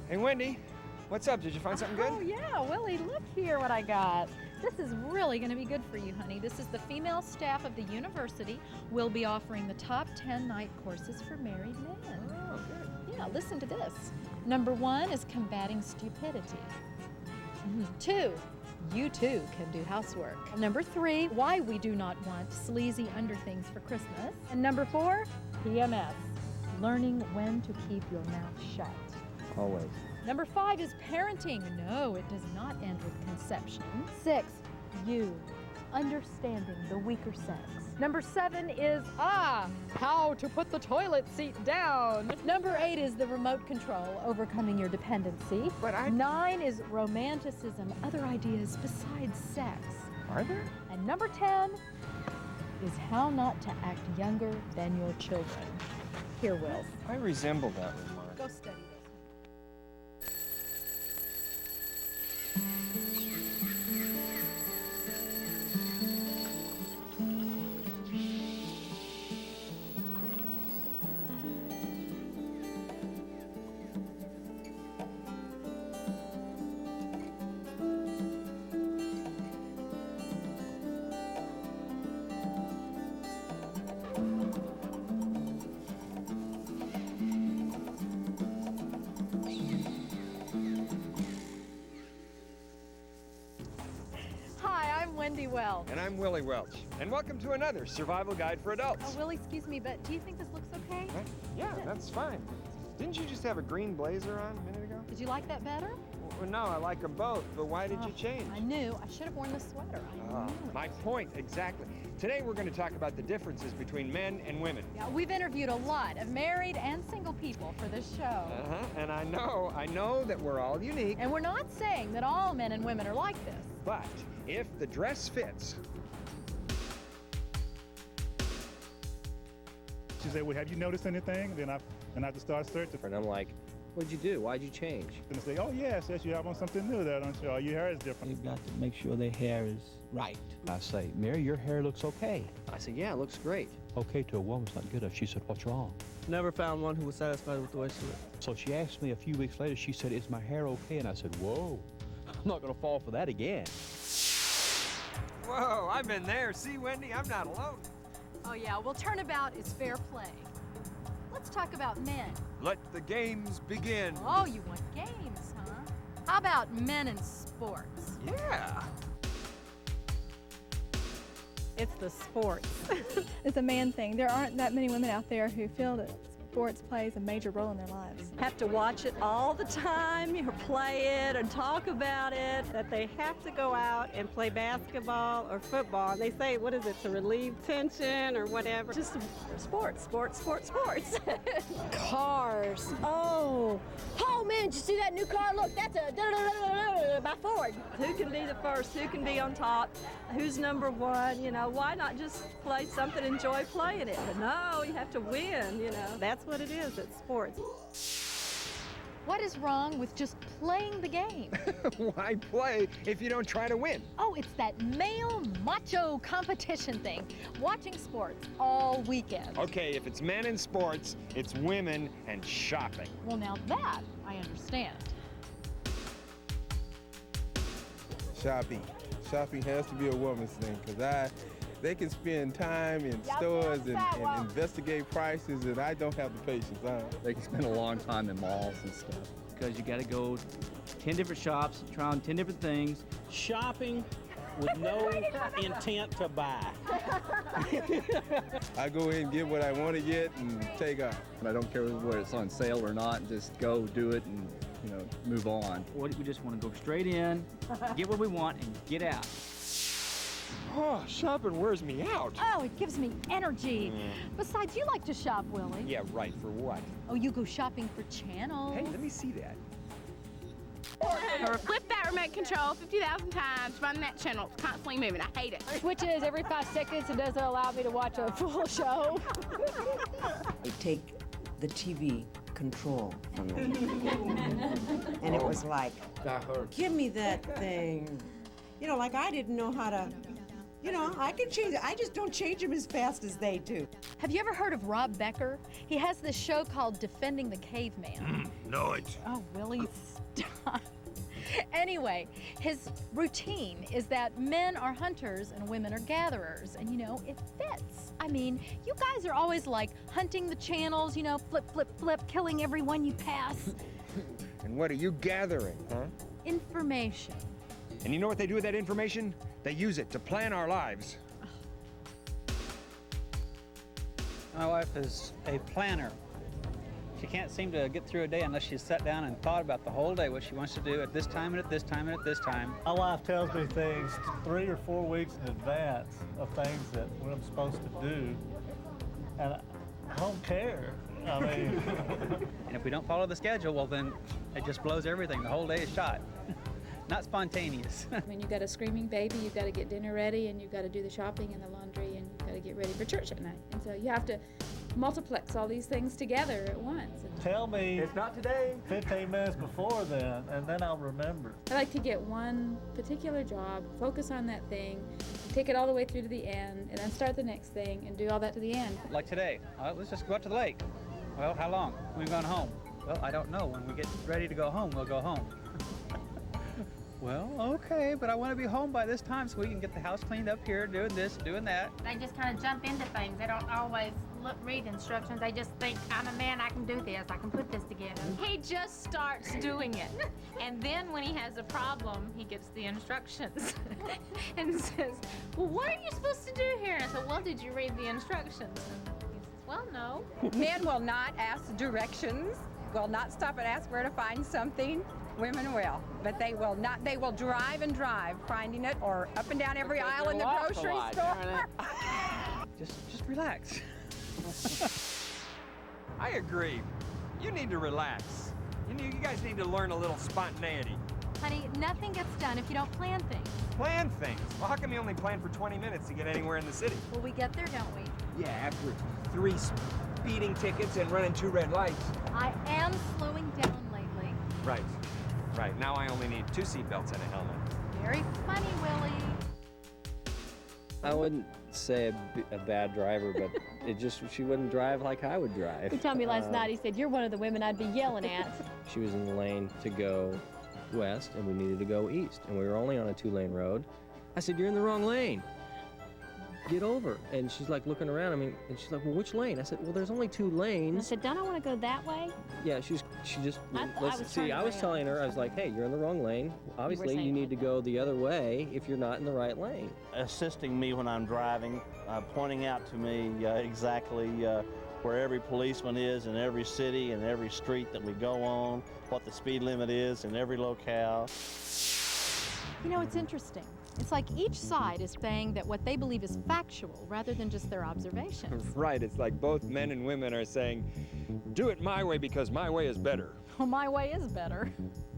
Hey, Wendy, what's up? Did you find something good? Oh, yeah, Willie, look here what I got. This is really going to be good for you, honey. This is the female staff of the university. We'll be offering the top 10 night courses for married men. Oh, good. Yeah, listen to this. Number 1 is combating stupidity. 2, you too can do housework. Number 3, why we do not want sleazy underthings for Christmas. And number 4, PMS, learning when to keep your mouth shut. Always. Number 5 is parenting. No, it does not end with conception. 6, you, understanding the weaker sex. Number 7 is, how to put the toilet seat down. Number 8 is the remote control, overcoming your dependency. But 9 is romanticism, other ideas besides sex. Are there? And number 10 is how not to act younger than your children. Here, Will. I resemble that remark. Go study this. Wendy Welch. And I'm Willy Welch. And welcome to another Survival Guide for Adults. Oh, Willie, excuse me, but do you think this looks okay? Yeah, that's fine. Didn't you just have a green blazer on a minute ago? Did you like that better? Well, no, I like them both, but why did you change? I knew. I should have worn the sweater. I knew. My point, exactly. Today we're going to talk about the differences between men and women. Yeah, we've interviewed a lot of married and single people for this show. And I know that we're all unique. And we're not saying that all men and women are like this. But if the dress fits. She said, well, have you noticed anything? Then I have to start searching. And I'm like, what'd you do? Why'd you change? And they say, oh, yeah, says you have on something new there, don't you? Oh, your hair is different. They've got to make sure their hair is right. I say, Mary, your hair looks okay. I said, yeah, it looks great. Okay to a woman's not good enough. She said, what's wrong? Never found one who was satisfied with the way she looked. So she asked me a few weeks later, she said, is my hair okay? And I said, whoa, I'm not going to fall for that again. Whoa, I've been there. See, Wendy, I'm not alone. Oh, yeah, well, turnabout is fair play. Let's talk about men. Let the games begin. Oh, you want games, huh? How about men in sports? Yeah. It's the sports. It's a man thing. There aren't that many women out there who feel that sports plays a major role in their lives. Have to watch it all the time, or play it and talk about it. That they have to go out and play basketball or football. They say, what is it, to relieve tension or whatever. Just sports, sports, sports, sports. Cars. Oh, man, did you see that new car? Look, that's a by Ford. Who can be the first? Who can be on top? Who's number one? You know, why not just play something, enjoy playing it? But no, you have to win, you know. That's what it is, it's sports. What is wrong with just playing the game? Why play if you don't try to win? Oh, it's that male macho competition thing. Watching sports all weekend. Okay, if it's men and sports, it's women and shopping. Well, now that I understand. Shopping. Shopping has to be a woman's thing, because they can spend time in stores and investigate prices, and I don't have the patience. They can spend a long time in malls and stuff. Because you got to go 10 different shops, try on 10 different things. Shopping with no intent to buy. I go in and get what I want to get and take off. I don't care whether it's on sale or not, just go do it and, you know, move on. We just want to go straight in, get what we want, and get out. Oh, shopping wears me out. Oh, it gives me energy. Besides, you like to shop, Willie. Yeah, right. For what? Oh, you go shopping for channels. Hey, let me see that. Or flip that remote control 50,000 times, run that channel. It's constantly moving. I hate it. Switches every 5 seconds and doesn't allow me to watch a full show. They take the TV control from me. And it was like, give me that thing. You know, like I didn't know how to You know, I can change it. I just don't change them as fast as they do. Have you ever heard of Rob Becker? He has this show called Defending the Caveman. No, it. Oh, Willie, stop. Anyway, his routine is that men are hunters and women are gatherers, and you know, it fits. I mean, you guys are always like hunting the channels, you know, flip, flip, flip, killing everyone you pass. And what are you gathering, huh? Information. And you know what they do with that information? They use it to plan our lives. My wife is a planner. She can't seem to get through a day unless she's sat down and thought about the whole day, what she wants to do at this time and at this time and at this time. My wife tells me things 3 or 4 weeks in advance of things that what I'm supposed to do, and I don't care. I mean, And if we don't follow the schedule, well then it just blows everything. The whole day is shot. Not spontaneous. When you've got a screaming baby, you've got to get dinner ready, and you've got to do the shopping and the laundry, and you've got to get ready for church at night. And so you have to multiplex all these things together at once. tell me it's not today. 15 minutes before then, and then I'll remember. I like to get one particular job, focus on that thing, take it all the way through to the end, and then start the next thing and do all that to the end. Like today, let's just go out to the lake. Well, how long? We've gone home. Well, I don't know. When we get ready to go home, we'll go home. Well, okay, but I want to be home by this time so we can get the house cleaned up here, doing this, doing that. They just kind of jump into things. They don't always read instructions. They just think, I'm a man, I can do this, I can put this together. He just starts doing it. And then when he has a problem, he gets the instructions and says, well, what are you supposed to do here? And I said, well, did you read the instructions? And he says, well, no. Men will not ask directions, will not stop and ask where to find something. Women will, but they will not. They will drive and drive, finding it, or up and down every aisle in the grocery store. Just relax. I agree. You need to relax. You guys need to learn a little spontaneity. Honey, nothing gets done if you don't plan things. Plan things? Well, how come you only plan for 20 minutes to get anywhere in the city? Well, we get there, don't we? Yeah, after 3 speeding tickets and running 2 red lights. I am slowing down lately. Right. Right, now I only need 2 seatbelts and a helmet. Very funny, Willie. I wouldn't say a bad driver, but she wouldn't drive like I would drive. He told me last night, he said, you're one of the women I'd be yelling at. She was in the lane to go west, and we needed to go east, and we were only on a 2-lane road. I said, you're in the wrong lane. Get over. And she's like looking around at me, and she's like, well, which lane? I said, well, there's only 2 lanes. I said, don't I want to go that way? Yeah, she just, I was telling her, I was like, hey, you're in the wrong lane. Obviously, you need to go the other way if you're not in the right lane. Assisting me when I'm driving, pointing out to me exactly where every policeman is in every city and every street that we go on, what the speed limit is in every locale. You know, it's interesting. It's like each side is saying that what they believe is factual rather than just their observations. Right, it's like both men and women are saying, do it my way because my way is better. Well, my way is better.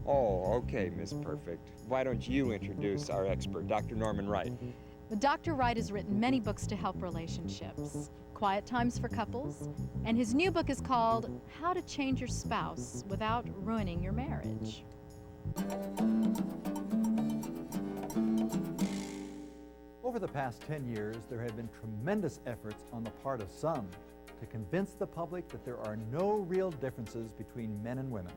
Oh, okay, Miss Perfect. Why don't you introduce our expert, Dr. Norman Wright? Dr. Wright has written many books to help relationships. Quiet Times for Couples, and his new book is called How to Change Your Spouse Without Ruining Your Marriage. Over the past 10 years, there have been tremendous efforts on the part of some to convince the public that there are no real differences between men and women.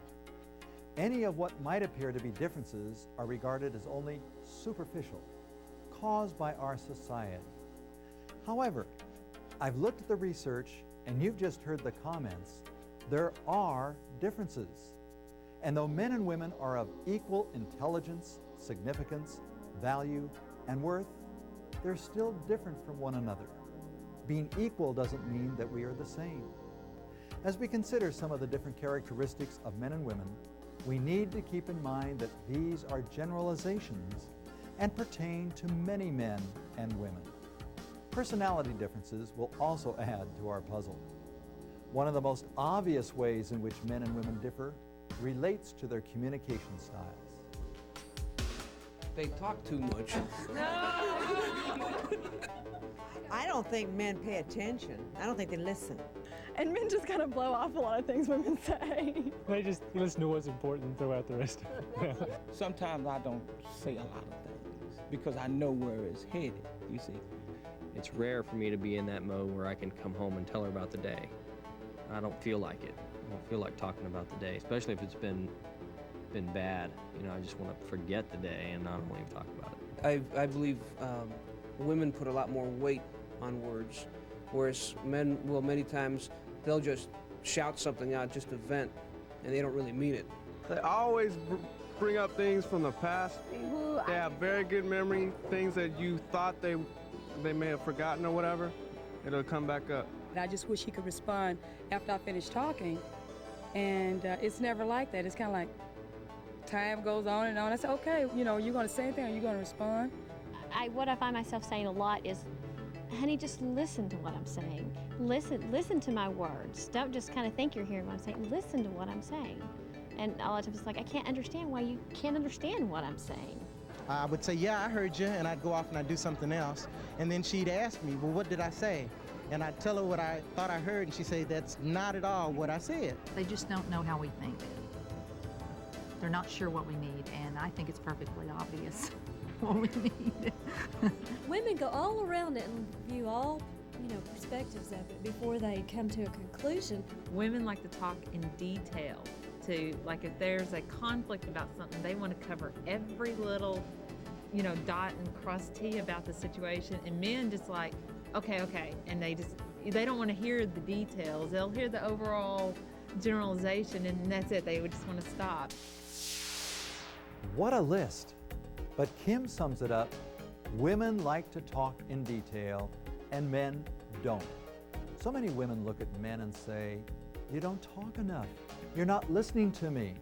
Any of what might appear to be differences are regarded as only superficial, caused by our society. However, I've looked at the research, and you've just heard the comments. There are differences. And though men and women are of equal intelligence, significance, value, and worth, they're still different from one another. Being equal doesn't mean that we are the same. As we consider some of the different characteristics of men and women, we need to keep in mind that these are generalizations and pertain to many men and women. Personality differences will also add to our puzzle. One of the most obvious ways in which men and women differ relates to their communication styles. They talk too much. I don't think men pay attention. I don't think they listen. And men just kind of blow off a lot of things women say. They just listen to what's important and throw out the rest of it. Sometimes I don't say a lot of things because I know where it's headed, you see. It's rare for me to be in that mode where I can come home and tell her about the day. I don't feel like it. I don't feel like talking about the day, especially if it's been bad. You know, I just want to forget the day and not even talk about it. I believe women put a lot more weight on words, whereas men will many times, they'll just shout something out just to vent, and they don't really mean it. They always bring up things from the past. They have very good memory, things that you thought they may have forgotten or whatever, it'll come back up. And I just wish he could respond after I finish talking, and it's never like that. It's kind of like time goes on and on. I say, okay, you know, you're going to say anything or you're going to respond? What I find myself saying a lot is, honey, just listen to what I'm saying. Listen to my words. Don't just kind of think you're hearing what I'm saying. Listen to what I'm saying. And a lot of times it's like, I can't understand why you can't understand what I'm saying. I would say, yeah, I heard you, and I'd go off and I'd do something else. And then she'd ask me, well, what did I say? And I'd tell her what I thought I heard, and she'd say, that's not at all what I said. They just don't know how we think. They're not sure what we need, and I think it's perfectly obvious what we need. Women go all around it and view all, perspectives of it before they come to a conclusion. Women like to talk in detail. Like if there's a conflict about something, they want to cover every little, dot and cross T about the situation. And men just like, okay. And they don't want to hear the details. They'll hear the overall generalization and that's it. They would just want to stop. What a list. But Kim sums it up. Women like to talk in detail and men don't. So many women look at men and say, you don't talk enough. You're not listening to me.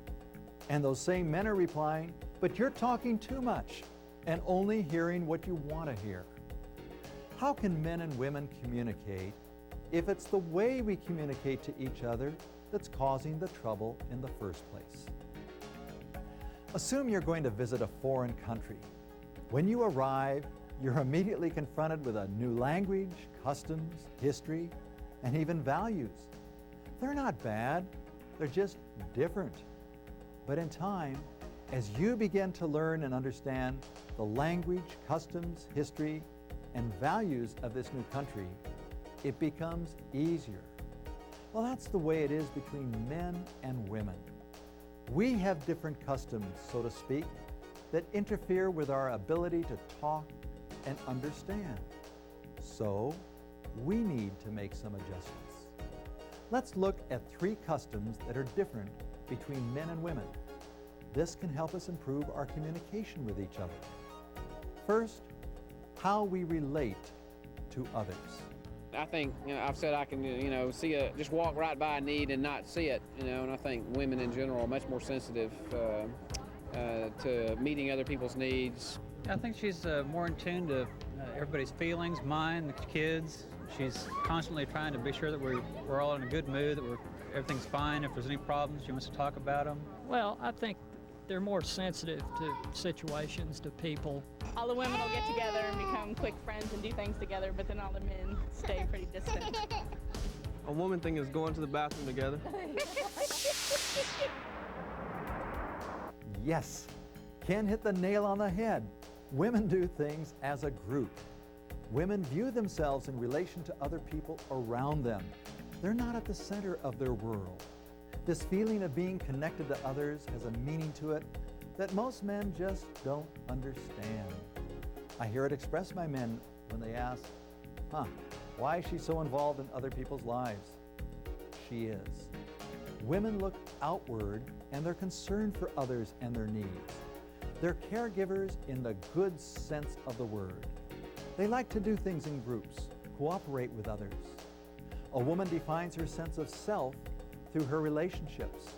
And those same men are replying, but you're talking too much and only hearing what you want to hear. How can men and women communicate if it's the way we communicate to each other that's causing the trouble in the first place? Assume you're going to visit a foreign country. When you arrive, you're immediately confronted with a new language, customs, history, and even values. They're not bad, they're just different. But in time, as you begin to learn and understand the language, customs, history, and values of this new country, it becomes easier. Well, that's the way it is between men and women. We have different customs, so to speak, that interfere with our ability to talk and understand. So, we need to make some adjustments. Let's look at 3 customs that are different between men and women. This can help us improve our communication with each other. First, how we relate to others. I think, I've said I can, just walk right by a need and not see it, and I think women in general are much more sensitive to meeting other people's needs. I think she's more in tune to everybody's feelings, mine, the kids. She's constantly trying to be sure that we're all in a good mood, that everything's fine. If there's any problems, she wants to talk about them. Well, I think they're more sensitive to situations, to people. All the women will get together and become quick friends and do things together, but then all the men stay pretty distant. A woman thing is going to the bathroom together. Yes, Ken hit the nail on the head. Women do things as a group. Women view themselves in relation to other people around them. They're not at the center of their world. This feeling of being connected to others has a meaning to it that most men just don't understand. I hear it expressed by men when they ask, why is she so involved in other people's lives? She is. Women look outward and they're concerned for others and their needs. They're caregivers in the good sense of the word. They like to do things in groups, cooperate with others. A woman defines her sense of self through her relationships.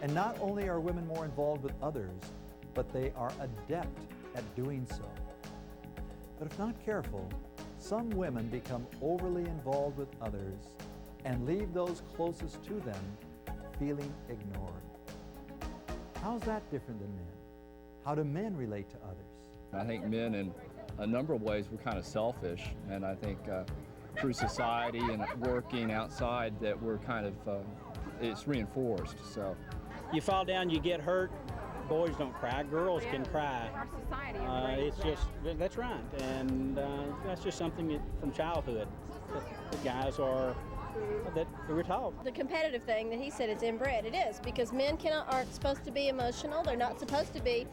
And not only are women more involved with others, but they are adept at doing so. But if not careful, some women become overly involved with others and leave those closest to them feeling ignored. How's that different than men? How do men relate to others? I think men and a number of ways we're kind of selfish, and I think through society and working outside that we're kind of, it's reinforced. So you fall down, you get hurt. Boys don't cry, girls can cry. Our society is it's just, that's right, and that's just something from childhood that the guys that we're taught. The competitive thing that he said, it's inbred. It is, because men aren't supposed to be emotional. They're not supposed to be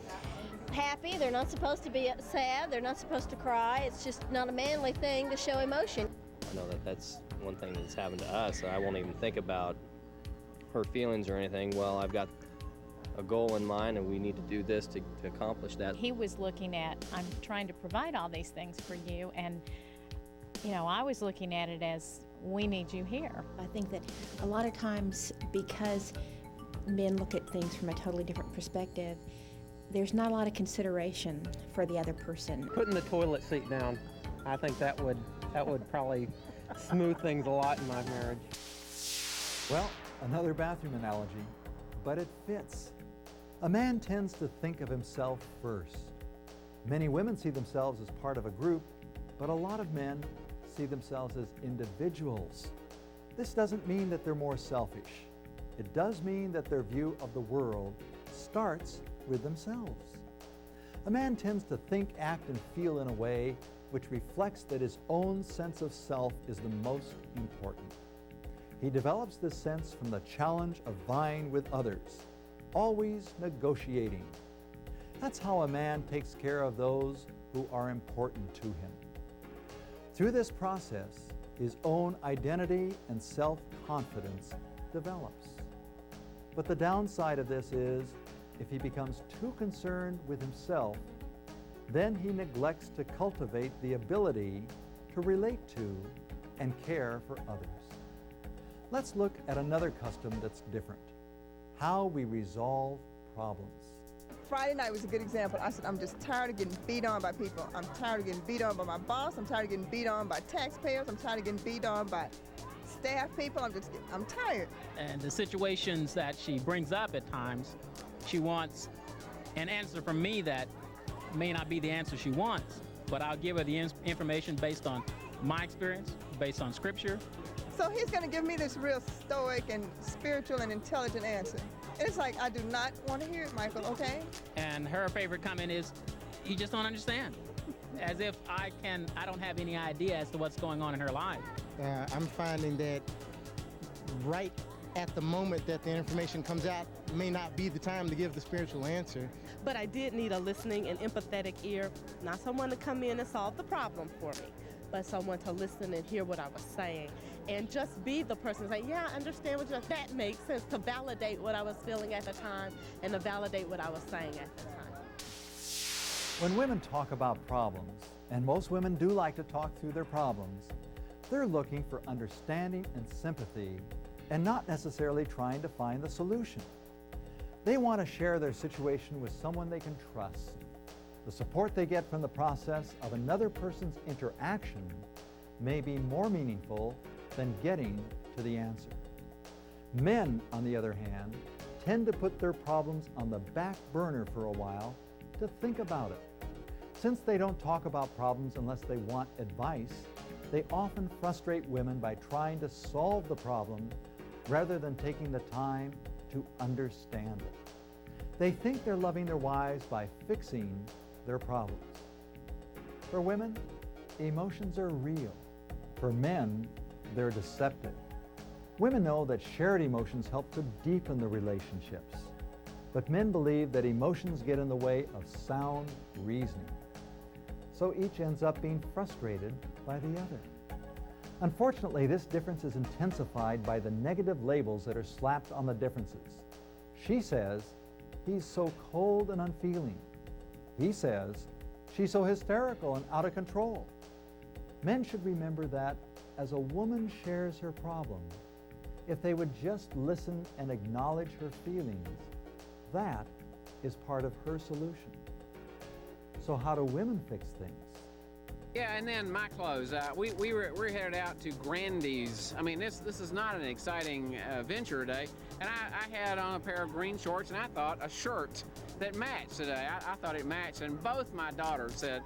happy. They're not supposed to be sad. They're not supposed to cry. It's just not a manly thing to show emotion. I know that's one thing that's happened to us. I won't even think about her feelings or anything. Well, I've got a goal in mind and we need to do this to accomplish that. He was looking at, I'm trying to provide all these things for you, and I was looking at it as, we need you here. I think that a lot of times, because men look at things from a totally different perspective, there's not a lot of consideration for the other person. Putting the toilet seat down, I think that would probably smooth things a lot in my marriage. Well, another bathroom analogy, but it fits. A man tends to think of himself first. Many women see themselves as part of a group, but a lot of men see themselves as individuals. This doesn't mean that they're more selfish. It does mean that their view of the world starts with themselves. A man tends to think, act, and feel in a way which reflects that his own sense of self is the most important. He develops this sense from the challenge of vying with others, always negotiating. That's how a man takes care of those who are important to him. Through this process, his own identity and self-confidence develops. But the downside of this is, if he becomes too concerned with himself, then he neglects to cultivate the ability to relate to and care for others. Let's look at another custom that's different: how we resolve problems. Friday night was a good example. I said, I'm just tired of getting beat on by people. I'm tired of getting beat on by my boss. I'm tired of getting beat on by taxpayers. I'm tired of getting beat on by staff people. I'm tired. And the situations that she brings up at times, she wants an answer from me that may not be the answer she wants, but I'll give her the information based on my experience, based on scripture. So he's going to give me this real stoic and spiritual and intelligent answer. And it's like, I do not want to hear it, Michael, okay? And her favorite comment is, you just don't understand. As if I don't have any idea as to what's going on in her life. I'm finding that right at the moment that the information comes out may not be the time to give the spiritual answer. But I did need a listening and empathetic ear, not someone to come in and solve the problem for me, but someone to listen and hear what I was saying. And just be the person say, yeah, I understand what that makes sense, to validate what I was feeling at the time and to validate what I was saying at the time. When women talk about problems, and most women do like to talk through their problems, they're looking for understanding and sympathy and not necessarily trying to find the solution. They want to share their situation with someone they can trust. The support they get from the process of another person's interaction may be more meaningful than getting to the answer. Men, on the other hand, tend to put their problems on the back burner for a while to think about it. Since they don't talk about problems unless they want advice, they often frustrate women by trying to solve the problem rather than taking the time to understand it. They think they're loving their wives by fixing their problems. For women, emotions are real. For men, they're deceptive. Women know that shared emotions help to deepen the relationships, but men believe that emotions get in the way of sound reasoning. So each ends up being frustrated by the other. Unfortunately, this difference is intensified by the negative labels that are slapped on the differences. She says, he's so cold and unfeeling. He says, she's so hysterical and out of control. Men should remember that as a woman shares her problem, if they would just listen and acknowledge her feelings, that is part of her solution. So how do women fix things? Yeah, and then my clothes. We're headed out to Grandy's. I mean, this is not an exciting venture today. And I had on a pair of green shorts, and I thought a shirt that matched today. I thought it matched, and both my daughters said,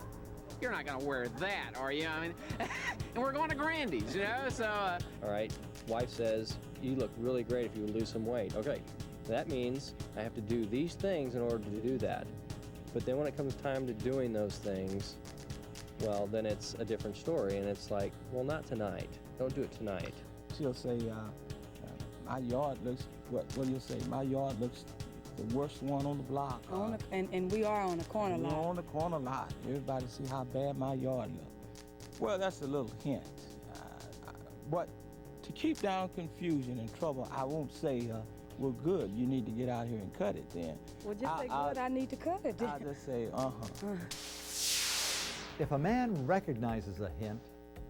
you're not going to wear that, are you? I mean, and we're going to Grandy's, you know, so. All right, wife says, you look really great if you would lose some weight. Okay, that means I have to do these things in order to do that. But then when it comes time to doing those things, well, then it's a different story, and it's like, well, not tonight. Don't do it tonight. She'll say, my yard looks, what do you say? My yard looks the worst one on the block. And we are on the corner lot. We're on the corner lot. Everybody see how bad my yard looks. Well, that's a little hint. But to keep down confusion and trouble, I won't say, well, good, you need to get out here and cut it then. Well, just say, good, I need to cut it. I'll just say, If a man recognizes a hint,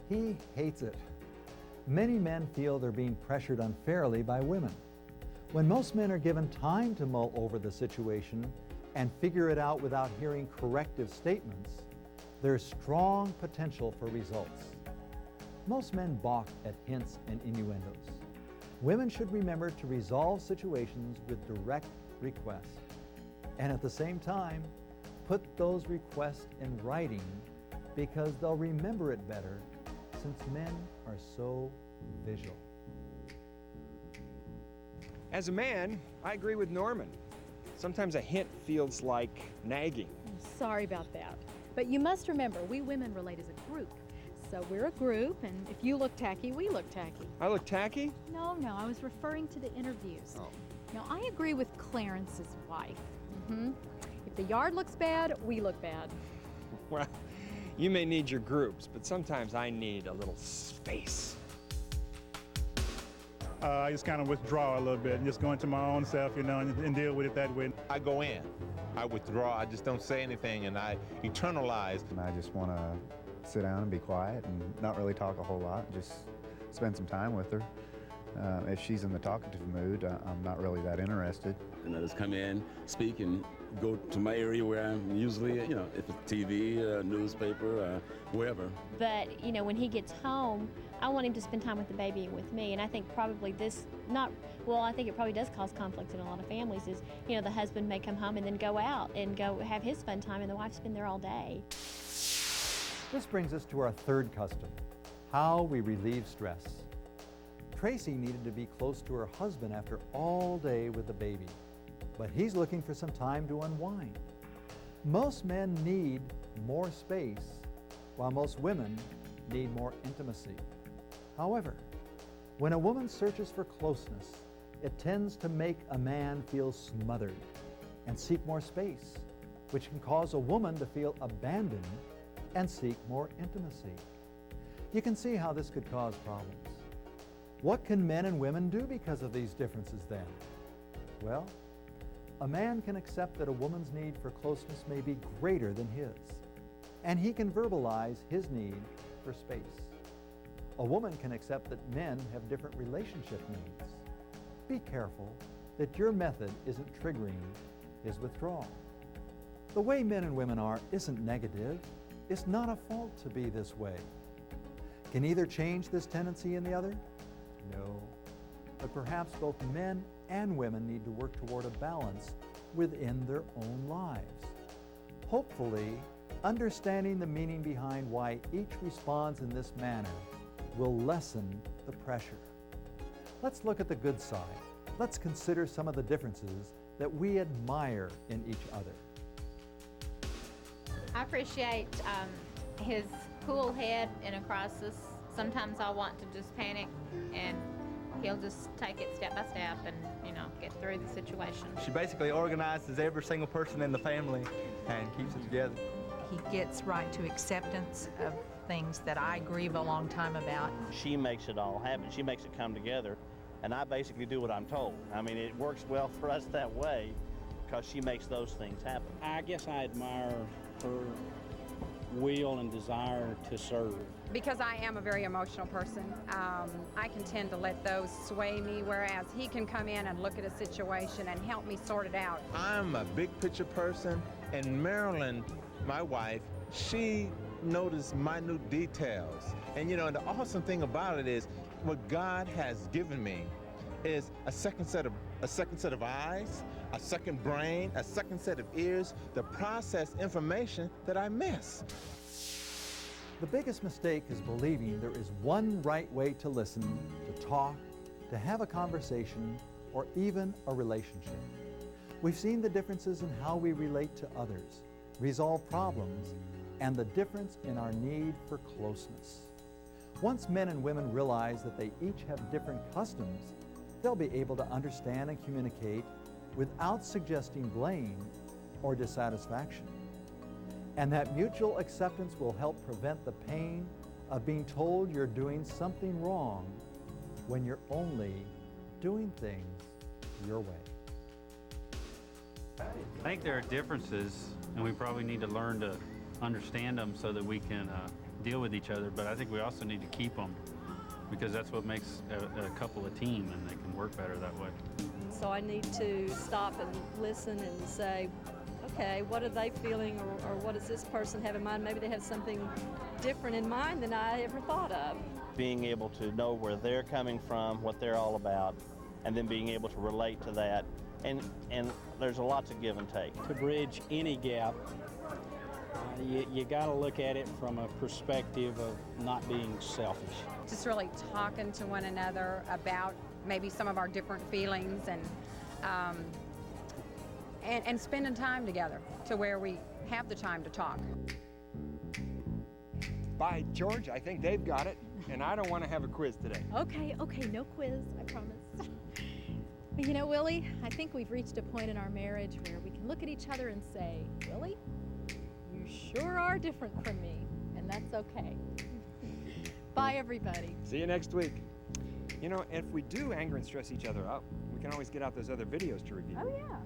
he hates it. Many men feel they're being pressured unfairly by women. When most men are given time to mull over the situation and figure it out without hearing corrective statements, there's strong potential for results. Most men balk at hints and innuendos. Women should remember to resolve situations with direct requests, and at the same time, put those requests in writing because they'll remember it better since men are so visual. As a man, I agree with Norman. Sometimes a hint feels like nagging. Sorry about that. But you must remember, we women relate as a group. So we're a group, and if you look tacky, we look tacky. I look tacky? No, I was referring to the interviews. Oh. Now, I agree with Clarence's wife. If the yard looks bad, we look bad. Well, you may need your groups, but sometimes I need a little space. I just kind of withdraw a little bit and just go into my own self, you know, and deal with it that way. I go in, I withdraw, I just don't say anything, and I internalize. And I just want to sit down and be quiet and not really talk a whole lot, just spend some time with her. If she's in the talkative mood, I'm not really that interested. And I just come in, speak, and go to my area where I'm usually, you know, if it's TV, newspaper, wherever. But, you know, when he gets home, I want him to spend time with the baby and with me. And I think probably I think it probably does cause conflict in a lot of families is, you know, the husband may come home and then go out and go have his fun time and the wife's been there all day. This brings us to our third custom, how we relieve stress. Tracy needed to be close to her husband after all day with the baby, but he's looking for some time to unwind. Most men need more space, while most women need more intimacy. However, when a woman searches for closeness, it tends to make a man feel smothered and seek more space, which can cause a woman to feel abandoned and seek more intimacy. You can see how this could cause problems. What can men and women do because of these differences then? Well, a man can accept that a woman's need for closeness may be greater than his, and he can verbalize his need for space. A woman can accept that men have different relationship needs. Be careful that your method isn't triggering his withdrawal. The way men and women are isn't negative. It's not a fault to be this way. Can either change this tendency in the other? No. But perhaps both men and women need to work toward a balance within their own lives. Hopefully, understanding the meaning behind why each responds in this manner will lessen the pressure. Let's look at the good side. Let's consider some of the differences that we admire in each other. I appreciate his cool head in a crisis. Sometimes I want to just panic, and he'll just take it step by step and, you know, get through the situation. She basically organizes every single person in the family and keeps it together. He gets right to acceptance of things that I grieve a long time about. She makes it all happen. She makes it come together, and I basically do what I'm told. I mean, it works well for us that way because she makes those things happen. I guess I admire her will and desire to serve. Because I am a very emotional person, I can tend to let those sway me, whereas he can come in and look at a situation and help me sort it out. I'm a big picture person, and Marilyn, my wife, she noticed minute details. And you know, the awesome thing about it is what God has given me is a second set of eyes, a second brain, a second set of ears to process information that I miss. The biggest mistake is believing there is one right way to listen, to talk, to have a conversation, or even a relationship. We've seen the differences in how we relate to others, resolve problems, and the difference in our need for closeness. Once men and women realize that they each have different customs, they'll be able to understand and communicate without suggesting blame or dissatisfaction. And that mutual acceptance will help prevent the pain of being told you're doing something wrong when you're only doing things your way. I think there are differences, and we probably need to learn to understand them so that we can deal with each other, but I think we also need to keep them, because that's what makes a couple a team, and they can work better that way. So I need to stop and listen and say, okay, what are they feeling, or what does this person have in mind? Maybe they have something different in mind than I ever thought of. Being able to know where they're coming from, what they're all about, and then being able to relate to that. And there's a lot to give and take. To bridge any gap, you got to look at it from a perspective of not being selfish. Just really talking to one another about maybe some of our different feelings and spending time together to where we have the time to talk. By George, I think they've got it, and I don't want to have a quiz today. Okay, no quiz, I promise. But you know, Willie, I think we've reached a point in our marriage where we can look at each other and say, Willie, you sure are different from me, and that's okay. Bye, everybody. See you next week. You know, if we do anger and stress each other out, we can always get out those other videos to review. Oh, yeah.